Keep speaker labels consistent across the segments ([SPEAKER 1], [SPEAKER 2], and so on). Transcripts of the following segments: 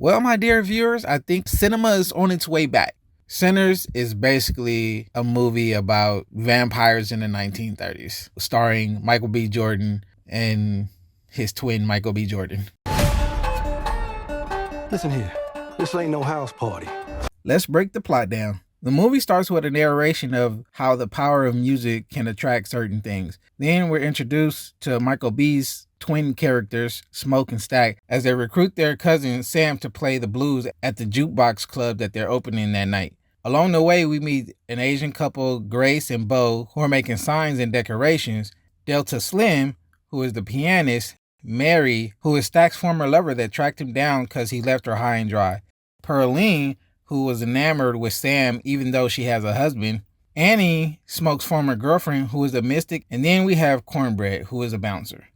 [SPEAKER 1] Well, my dear viewers, I think cinema is on its way back. Sinners is basically a movie about vampires in the 1930s, starring Michael B. Jordan and his twin, Michael B. Jordan.
[SPEAKER 2] Listen here, this ain't no house party.
[SPEAKER 1] Let's break the plot down. The movie starts with a narration of how the power of music can attract certain things. Then we're introduced to Michael B's twin characters, Smoke and Stack, as they recruit their cousin Sam to play the blues at the jukebox club that they're opening that night. Along the way, we meet an Asian couple, Grace and Bo, who are making signs and decorations, Delta Slim, who is the pianist, Mary, who is Stack's former lover that tracked him down because he left her high and dry, Pearline, who was enamored with Sam even though she has a husband, Annie, Smoke's former girlfriend, who is a mystic, and then we have Cornbread, who is a bouncer.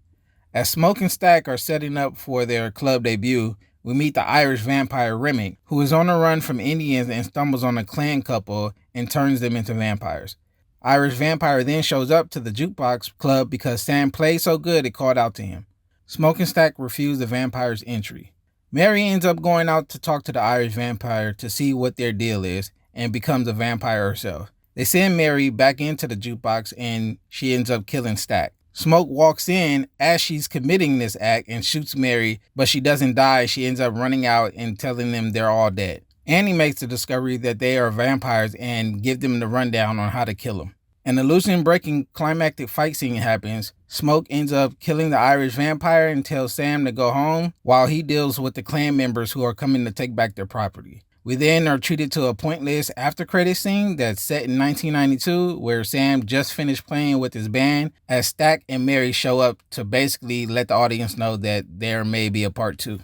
[SPEAKER 1] As Smoke and Stack are setting up for their club debut, we meet the Irish vampire Remick, who is on a run from Indians and stumbles on a clan couple and turns them into vampires. Irish vampire then shows up to the jukebox club because Sam played so good it called out to him. Smoke and Stack refuse the vampire's entry. Mary ends up going out to talk to the Irish vampire to see what their deal is and becomes a vampire herself. They send Mary back into the jukebox and she ends up killing Stack. Smoke walks in as she's committing this act and shoots Mary, but she doesn't die. She ends up running out and telling them they're all dead. Annie makes the discovery that they are vampires and give them the rundown on how to kill them. An illusion-breaking climactic fight scene happens. Smoke ends up killing the Irish vampire and tells Sam to go home while he deals with the clan members who are coming to take back their property. We then are treated to a pointless after-credit scene that's set in 1992 where Sam just finished playing with his band as Stack and Mary show up to basically let the audience know that there may be a part 2.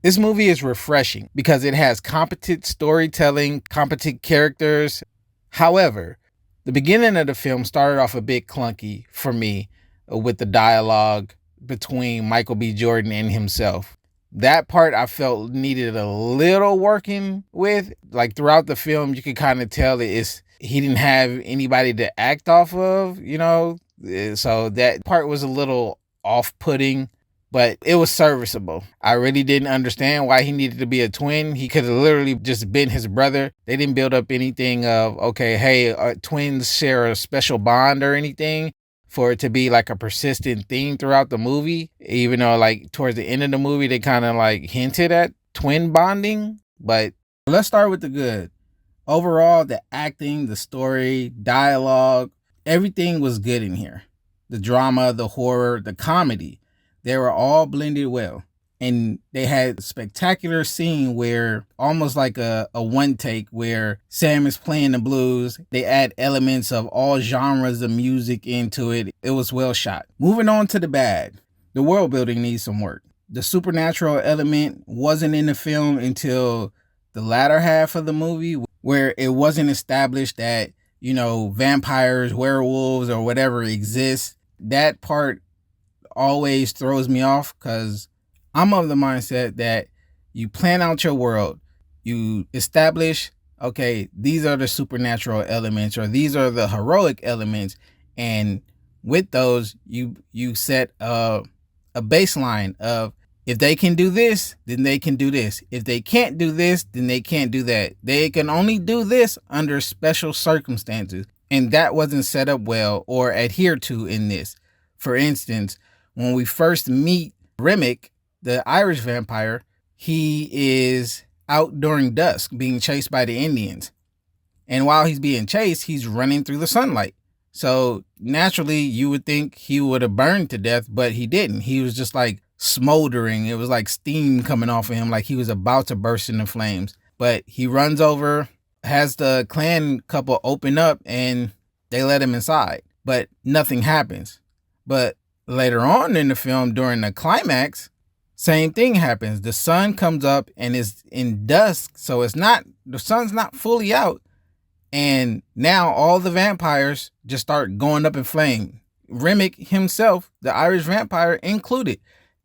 [SPEAKER 1] This movie is refreshing because it has competent storytelling, competent characters. However, the beginning of the film started off a bit clunky for me with the dialogue between Michael B. Jordan and himself. That part I felt needed a little working with. Like throughout the film, you could kind of tell he didn't have anybody to act off of, so that part was a little off-putting, but it was serviceable. I really didn't understand why he needed to be a twin. He could have literally just been his brother. They didn't build up anything of, okay, hey, twins share a special bond or anything for it to be like a persistent theme throughout the movie, even though like towards the end of the movie, they kind of like hinted at twin bonding. But let's start with the good. Overall, the acting, the story, dialogue, everything was good in here. The drama, the horror, the comedy, they were all blended well. And they had a spectacular scene where almost like a one take where Sam is playing the blues. They add elements of all genres of music into it. It was well shot. Moving on to the bad. The world building needs some work. The supernatural element wasn't in the film until the latter half of the movie where it wasn't established that, vampires, werewolves, or whatever exists. That part always throws me off because I'm of the mindset that you plan out your world, you establish, okay, these are the supernatural elements or these are the heroic elements. And with those, you set a baseline of if they can do this, then they can do this. If they can't do this, then they can't do that. They can only do this under special circumstances. And that wasn't set up well or adhered to in this. For instance, when we first meet Remick, the Irish vampire, he is out during dusk being chased by the Indians. And while he's being chased, he's running through the sunlight. So naturally, you would think he would have burned to death, but he didn't. He was just like smoldering. It was like steam coming off of him, like he was about to burst into flames. But he runs over, has the clan couple open up, and they let him inside. But nothing happens. But later on in the film, during the climax, same thing happens. The sun comes up and is in dusk, so the sun's not fully out. And now all the vampires just start going up in flame. Remick himself, the Irish vampire included,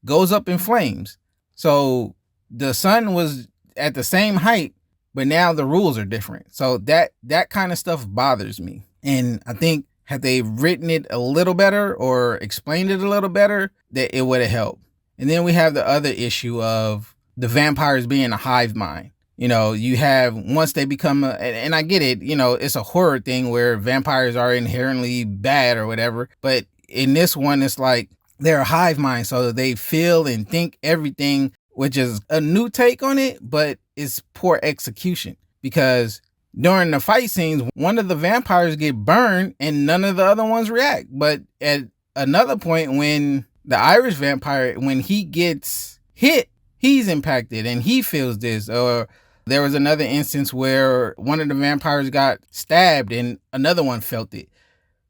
[SPEAKER 1] goes up in flames. So the sun was at the same height, but now the rules are different. So that kind of stuff bothers me. And I think had they written it a little better or explained it a little better, that it would have helped. And then we have the other issue of the vampires being a hive mind. You know, you have, once they become and I get it, you know, it's a horror thing where vampires are inherently bad or whatever. But in this one, it's like they're a hive mind. So they feel and think everything, which is a new take on it, but it's poor execution. Because during the fight scenes, one of the vampires get burned and none of the other ones react. But at another point, when the Irish vampire, when he gets hit, he's impacted and he feels this. Or there was another instance where one of the vampires got stabbed and another one felt it.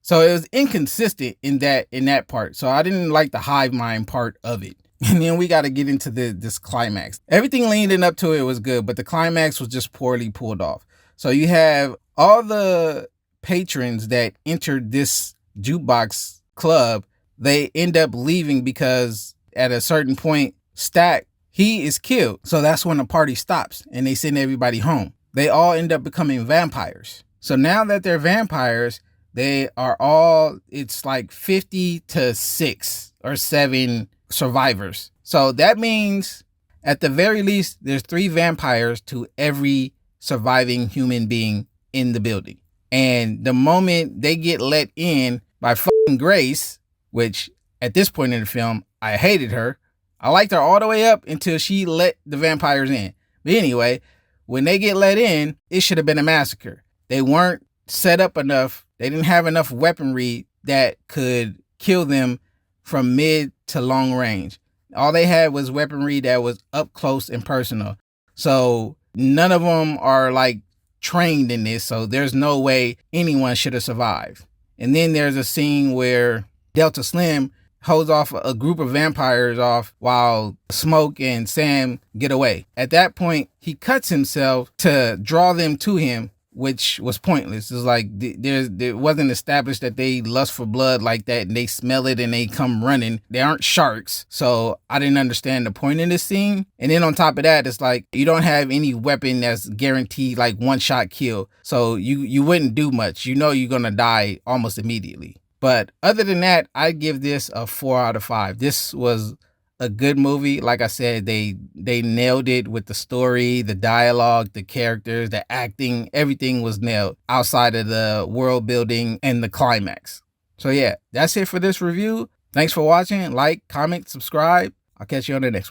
[SPEAKER 1] So it was inconsistent in that part. So I didn't like the hive mind part of it. And then we got to get into this climax. Everything leading up to it was good, but the climax was just poorly pulled off. So you have all the patrons that entered this jukebox club. They end up leaving because at a certain point, Stack, he is killed. So that's when the party stops and they send everybody home. They all end up becoming vampires. So now that they're vampires, they are all, it's like 50 to 6 or 7 survivors. So that means at the very least, there's 3 vampires to every surviving human being in the building. And the moment they get let in by fucking Grace, which at this point in the film, I hated her. I liked her all the way up until she let the vampires in. But anyway, when they get let in, it should have been a massacre. They weren't set up enough. They didn't have enough weaponry that could kill them from mid to long range. All they had was weaponry that was up close and personal. So none of them are like trained in this. So there's no way anyone should have survived. And then there's a scene where Delta Slim holds off a group of vampires off while Smoke and Sam get away. At that point, he cuts himself to draw them to him, which was pointless. It's like there wasn't established that they lust for blood like that and they smell it and they come running. They aren't sharks. So I didn't understand the point in this scene. And then on top of that, it's like you don't have any weapon that's guaranteed like one shot kill. So you wouldn't do much. You know you're going to die almost immediately. But other than that, I give this a 4 out of 5. This was a good movie. Like I said, they nailed it with the story, the dialogue, the characters, the acting. Everything was nailed outside of the world building and the climax. So yeah, that's it for this review. Thanks for watching. Like, comment, subscribe. I'll catch you on the next one.